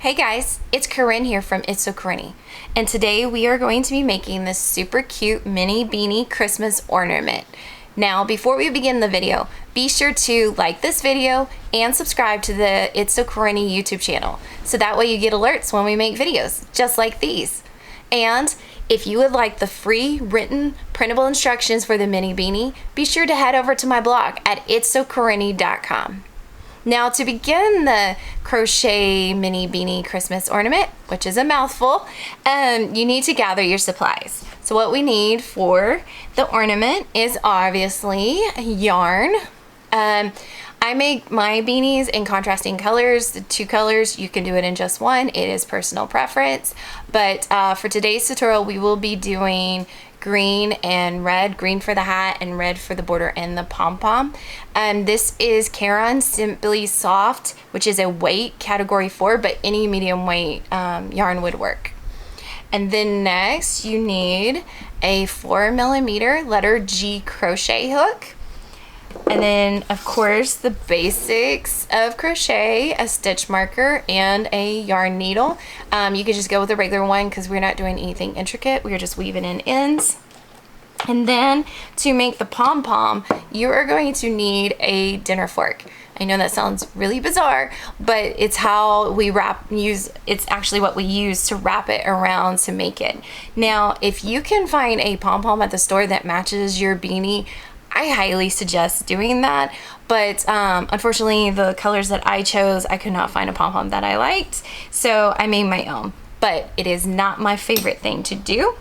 Hey guys, it's Corinne here from It's So Corinne, and today we are going to be making this super cute mini beanie Christmas ornament. Now, before we begin the video, be sure to like this video and subscribe to the It's So Corinne YouTube channel, so that way you get alerts when we make videos just like these. And if you would like the free written printable instructions for the mini beanie, be sure to head over to my blog at itssocorinne.com. Now, to begin the crochet mini beanie Christmas ornament, which is a mouthful, you need to gather your supplies. So what we need for the ornament is obviously yarn. I make my beanies in contrasting colors, the two colors. You can do it in just one. It is personal preference. But for today's tutorial, we will be doing green and red, green for the hat and red for the border and the pom-pom. This is Caron Simply Soft, which is a weight category 4, but any medium weight yarn would work. And then next you need a 4mm letter G crochet hook. And then, of course, the basics of crochet, a stitch marker and a yarn needle. You could just go with a regular one because we're not doing anything intricate. We're just weaving in ends. And then to make the pom-pom, you are going to need a dinner fork. I know that sounds really bizarre, but it's how we it's actually what we use to wrap it around to make it. Now, if you can find a pom-pom at the store that matches your beanie, I highly suggest doing that, but unfortunately the colors that I chose, I could not find a pom-pom that I liked, so I made my own, but it is not my favorite thing to do.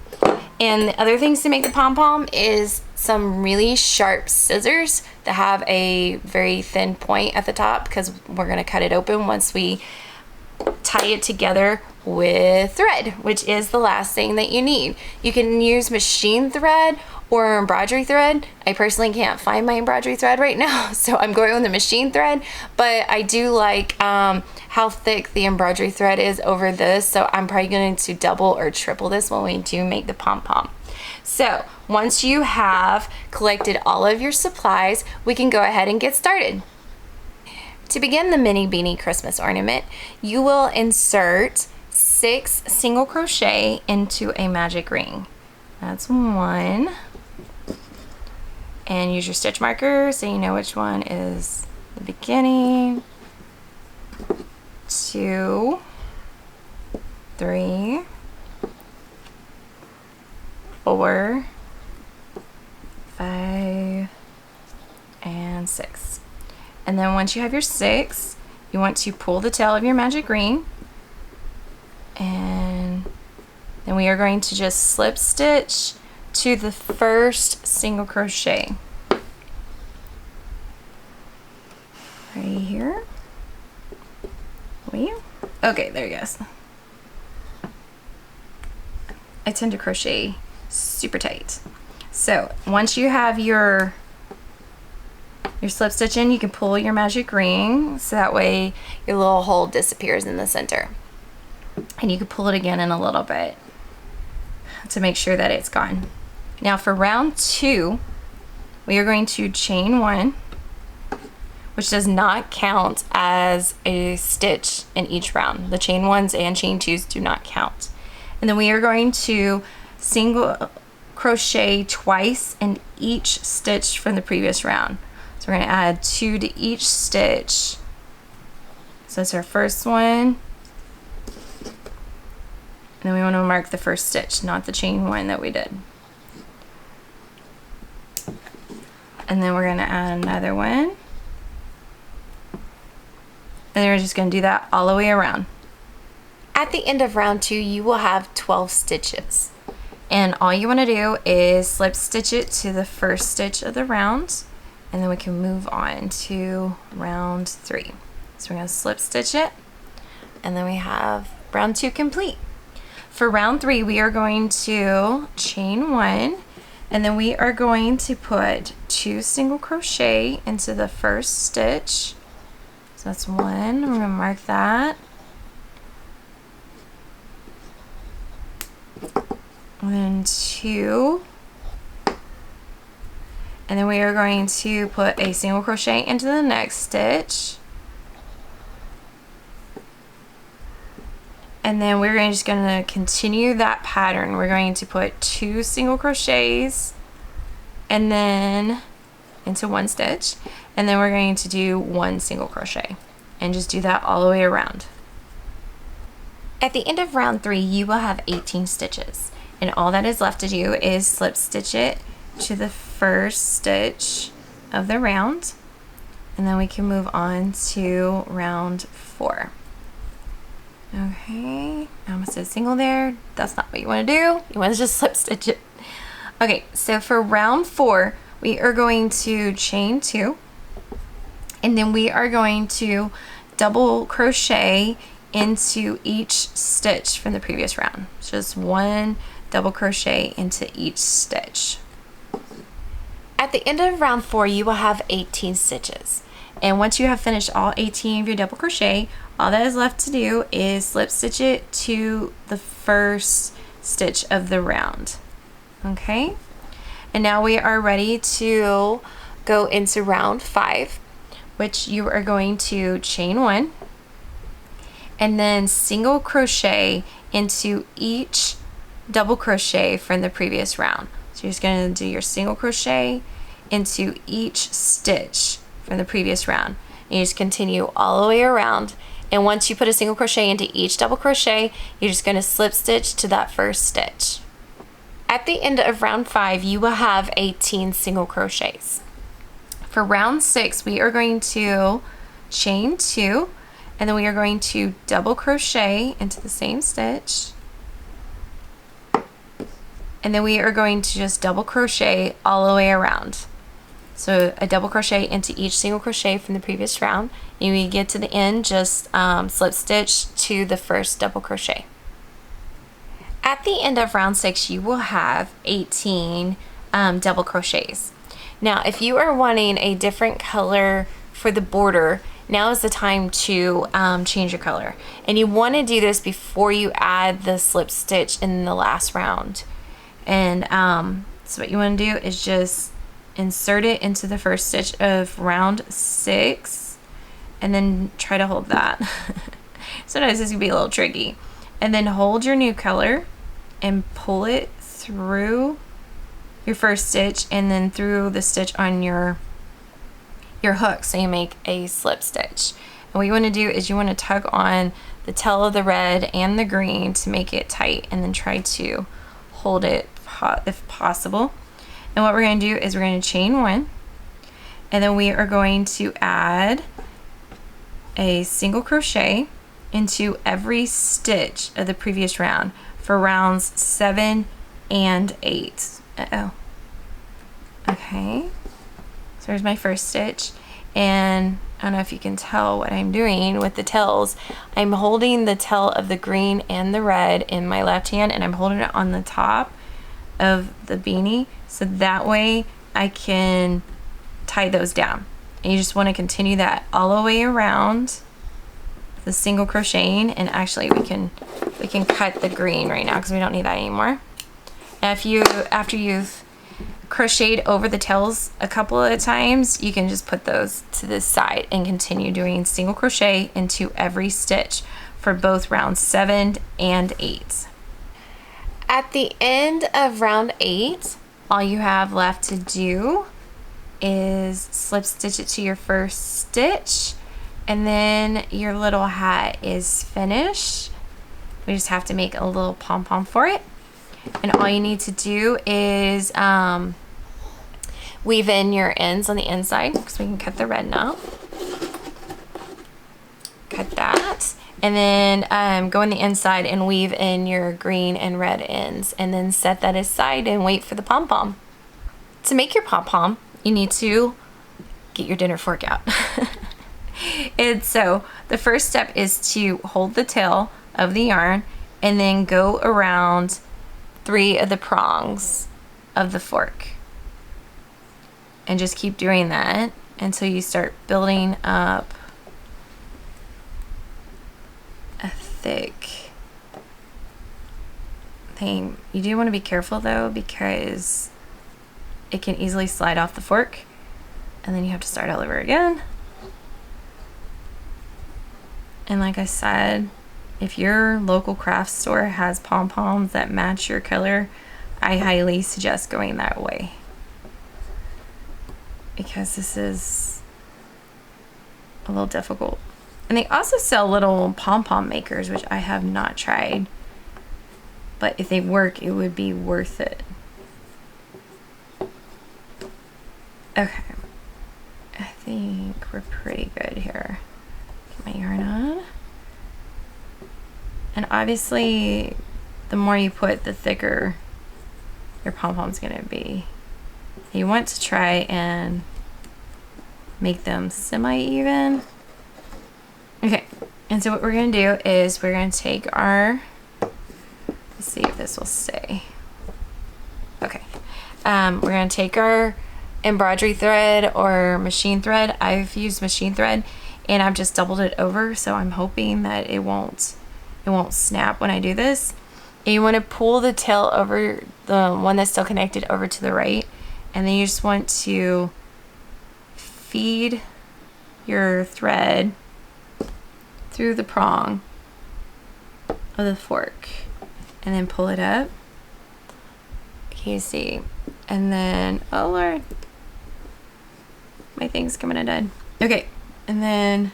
And the other things to make the pom-pom is some really sharp scissors that have a very thin point at the top, because we're going to cut it open once we tie it together with thread, which is the last thing that you need. You can use machine thread or embroidery thread. I personally can't find my embroidery thread right now, so I'm going with the machine thread, but I do like how thick the embroidery thread is over this, so I'm probably going to double or triple this when we do make the pom-pom. So once you have collected all of your supplies, we can go ahead and get started. To begin the mini beanie Christmas ornament, you will insert 6 single crochet into a magic ring. That's 1. And use your stitch marker so you know which one is the beginning. 2, 3, 4, 5, and 6. And then once you have your 6, you want to pull the tail of your magic ring, and then we are going to just slip stitch to the first single crochet right here. Okay, there it goes. I tend to crochet super tight. So once you have your slip stitch in, you can pull your magic ring so that way your little hole disappears in the center. And you can pull it again in a little bit to make sure that it's gone. Now for round 2, we are going to chain 1, which does not count as a stitch in each round. The chain 1s and chain 2s do not count. And then we are going to single crochet twice in each stitch from the previous round. So we're going to add 2 to each stitch. So that's our first one. And then we want to mark the first stitch, not the chain 1 that we did. And then we're going to add another one. And then we're just going to do that all the way around. At the end of round 2, you will have 12 stitches. And all you want to do is slip stitch it to the first stitch of the round, and then we can move on to round 3. So we're going to slip stitch it, and then we have round 2 complete. For round 3, we are going to chain 1, and then we are going to put 2 single crochet into the first stitch. So that's 1. We're going to mark that. And then 2. And then we are going to put a single crochet into the next stitch. And then we're just going to continue that pattern. We're going to put 2 single crochets and then into 1 stitch, and then we're going to do 1 single crochet and just do that all the way around. At the end of round 3, you will have 18 stitches, and all that is left to do is slip stitch it to the first stitch of the round, and then we can move on to round 4. Okay, I almost did a single there. That's not what you want to do. You want to just slip stitch it. Okay, so for round 4, we are going to chain 2, and then we are going to double crochet into each stitch from the previous round. Just 1 double crochet into each stitch. At the end of round 4, you will have 18 stitches. And once you have finished all 18 of your double crochet, all that is left to do is slip stitch it to the first stitch of the round. Okay? And now we are ready to go into round 5, which you are going to chain 1 and then single crochet into each double crochet from the previous round. So you're just going to do your single crochet into each stitch from the previous round. And you just continue all the way around, and once you put a single crochet into each double crochet, you're just going to slip stitch to that first stitch. At the end of round 5, you will have 18 single crochets. For round 6, we are going to chain 2, and then we are going to double crochet into the same stitch, and then we are going to just double crochet all the way around. So a double crochet into each single crochet from the previous round, and when you get to the end, just slip stitch to the first double crochet. At the end of round 6, you will have 18 double crochets. Now, if you are wanting a different color for the border, now is the time to change your color. And you want to do this before you add the slip stitch in the last round. And so what you want to do is just insert it into the first stitch of round 6, and then try to hold that. Sometimes this can be a little tricky. And then hold your new color and pull it through your first stitch and then through the stitch on your hook, so you make a slip stitch. And what you want to do is you want to tug on the tail of the red and the green to make it tight, and then try to hold it if possible. And what we're going to do is we're going to chain 1, and then we are going to add a single crochet into every stitch of the previous round for rounds 7 and 8. Okay, so here's my first stitch, and I don't know if you can tell what I'm doing with the tails. I'm holding the tail of the green and the red in my left hand, and I'm holding it on the top of the beanie, so that way I can tie those down. And you just want to continue that all the way around the single crocheting. And actually we can cut the green right now because we don't need that anymore. And after you've crocheted over the tails a couple of times, you can just put those to the side and continue doing single crochet into every stitch for both rounds 7 and 8. At the end of round 8, all you have left to do is slip stitch it to your first stitch, and then your little hat is finished. We just have to make a little pom-pom for it, and all you need to do is weave in your ends on the inside, because we can cut the red now. Cut that. And then go on the inside and weave in your green and red ends, and then set that aside and wait for the pom-pom. To make your pom-pom, you need to get your dinner fork out. And so the first step is to hold the tail of the yarn and then go around 3 of the prongs of the fork. And just keep doing that until you start building up a thick thing. You do want to be careful though, because it can easily slide off the fork, and then you have to start all over again. And like I said, If your local craft store has pom-poms that match your color, I highly suggest going that way, because this is a little difficult. And they also sell little pom-pom makers, which I have not tried, but if they work, it would be worth it. Okay, I think we're pretty good here. Get my yarn on. And obviously, the more you put, the thicker your pom-pom's gonna be. You want to try and make them semi-even. Okay, and so what we're gonna do is we're gonna take our, let's see if this will stay. Okay, we're gonna take our embroidery thread or machine thread. I've used machine thread and I've just doubled it over, so I'm hoping that it won't snap when I do this. And you want to pull the tail over, the one that's still connected, over to the right, and then you just want to feed your thread through the prong of the fork and then pull it up. Can you see? And then, oh Lord, my thing's coming undone. Okay, and then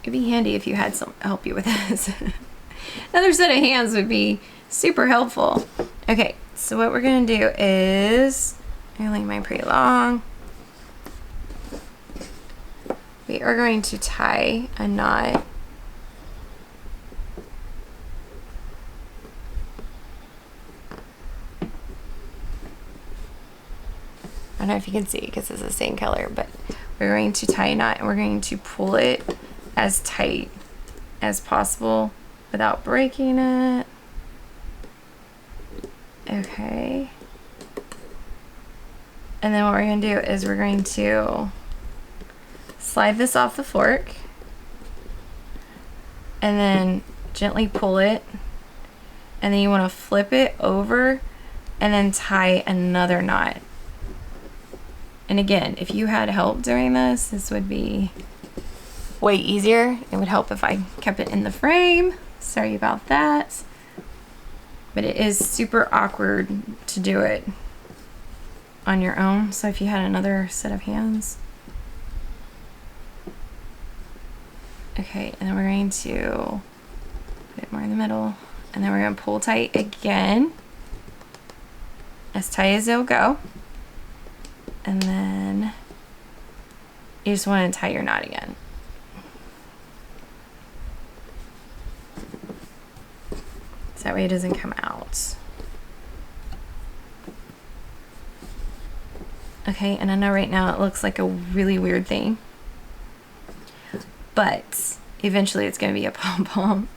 it'd be handy if you had someone help you with this. Another set of hands would be super helpful. Okay, so what we're gonna do is, I'm gonna leave mine pretty long. We are going to tie a knot . I don't know if you can see because it's the same color, but we're going to tie a knot and we're going to pull it as tight as possible without breaking it. Okay. And then what we're going to do is we're going to slide this off the fork and then gently pull it, and then you want to flip it over and then tie another knot. And again, if you had help doing this, this would be way easier. It would help if I kept it in the frame. Sorry about that. But it is super awkward to do it on your own. So if you had another set of hands. Okay, and then we're going to put it more in the middle. And then we're going to pull tight again. As tight as it'll go. And then you just want to tie your knot again. So that way it doesn't come out. Okay, and I know right now it looks like a really weird thing, but eventually it's going to be a pom-pom.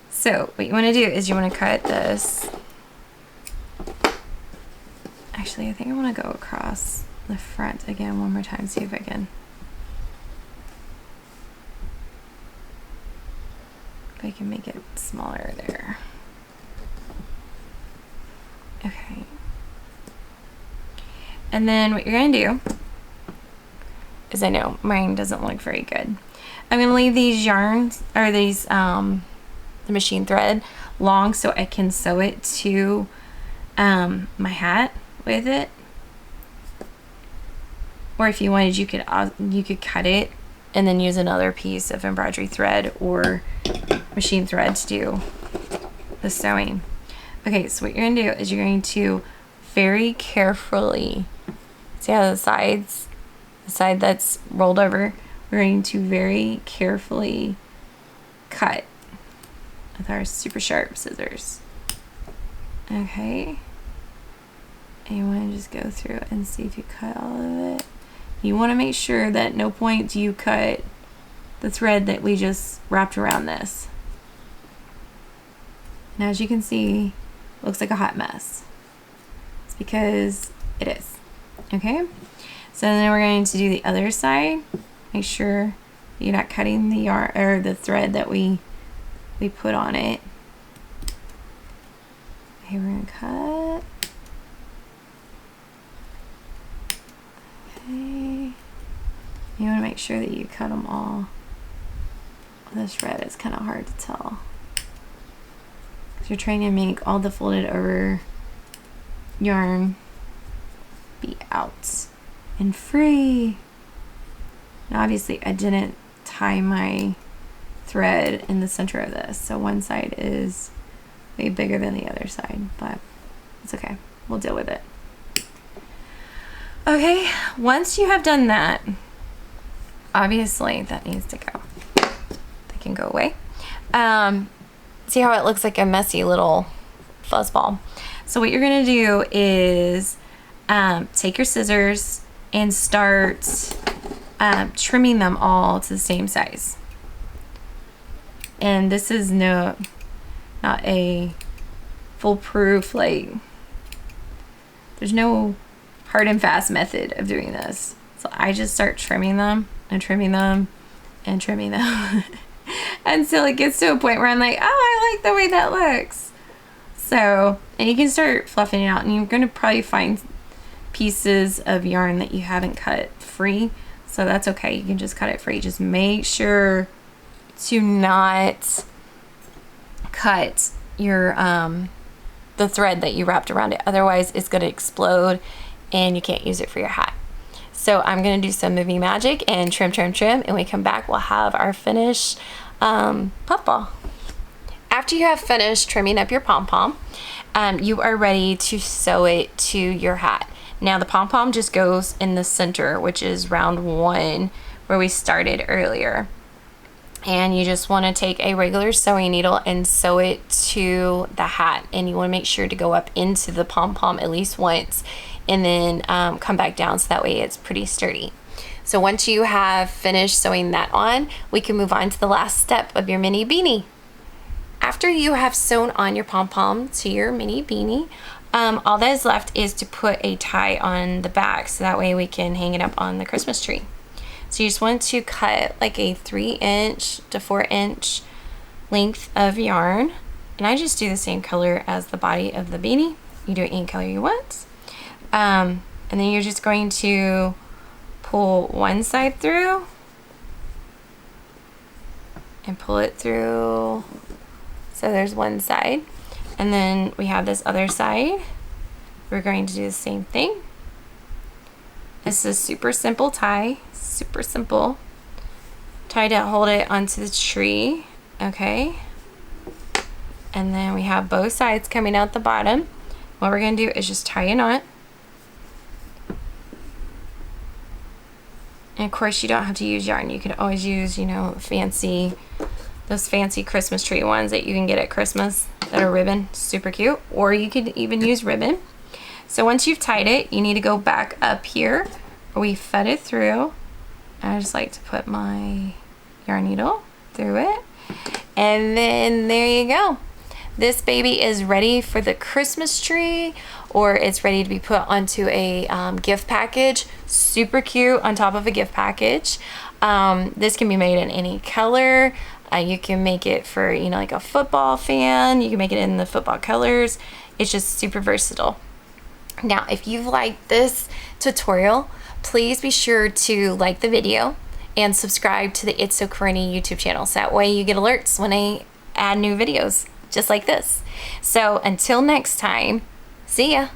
So what you want to do is you want to cut this. Actually, I think I want to go across the front again one more time, see if I can. If I can make it smaller there. Okay. And then what you're going to do is, I know mine doesn't look very good. I'm going to leave these yarns, or these, the machine thread long so I can sew it to my hat with it. Or if you wanted, you could cut it and then use another piece of embroidery thread or machine thread to do the sewing. Okay, so what you're going to do is you're going to very carefully, see how the side that's rolled over, we're going to very carefully cut with our super sharp scissors. Okay. And you want to just go through and see if you cut all of it. You want to make sure that at no point do you cut the thread that we just wrapped around this. And as you can see, it looks like a hot mess. It's because it is. Okay? So then we're going to do the other side. Make sure you're not cutting the yarn or the thread that we put on it. Okay, we're going to cut. Okay. You want to make sure that you cut them all This red is kind of hard to tell. You're trying to make all the folded over yarn be out and free. Now obviously I didn't tie my thread in the center of this, so one side is way bigger than the other side, but it's okay, we'll deal with it. Okay, once you have done that, obviously that needs to go. That can go away. See how it looks like a messy little fuzzball? So what you're gonna do is take your scissors and start trimming them all to the same size. And this is not a foolproof, like, there's no hard and fast method of doing this. So I just start trimming them and trimming them and trimming them until it gets to a point where I'm like, oh, I like the way that looks. So, and you can start fluffing it out, and you're going to probably find pieces of yarn that you haven't cut free. So that's okay. You can just cut it free. Just make sure to not cut your the thread that you wrapped around it. Otherwise, it's going to explode and you can't use it for your hat. So I'm going to do some movie magic and trim, trim, trim. And when we come back, we'll have our finished puffball. After you have finished trimming up your pom-pom, you are ready to sew it to your hat. Now the pom-pom just goes in the center, which is round 1 where we started earlier. And you just want to take a regular sewing needle and sew it to the hat. And you want to make sure to go up into the pom-pom at least once, and then come back down so that way it's pretty sturdy. So once you have finished sewing that on, we can move on to the last step of your mini beanie. After you have sewn on your pom-pom to your mini beanie, all that is left is to put a tie on the back so that way we can hang it up on the Christmas tree. So you just want to cut like a 3-inch to 4-inch length of yarn, and I just do the same color as the body of the beanie. You do it any color you want. And then you're just going to pull one side through and pull it through. So there's one side, and then we have this other side. We're going to do the same thing. This is a super simple tie, super simple tie to hold it onto the tree. Okay, and then we have both sides coming out the bottom. What we're going to do is just tie a knot. And of course, you don't have to use yarn. You could always use, you know, those fancy Christmas tree ones that you can get at Christmas that are ribbon, super cute. Or you could even use ribbon. So once you've tied it, you need to go back up here where we fed it through. I just like to put my yarn needle through it. And then there you go. This baby is ready for the Christmas tree, or it's ready to be put onto a gift package. Super cute on top of a gift package. This can be made in any color. You can make it for, you know, like a football fan. You can make it in the football colors. It's just super versatile. Now, if you've liked this tutorial, please be sure to like the video and subscribe to the It's So Corinny YouTube channel. So that way you get alerts when I add new videos just like this. So until next time, see ya.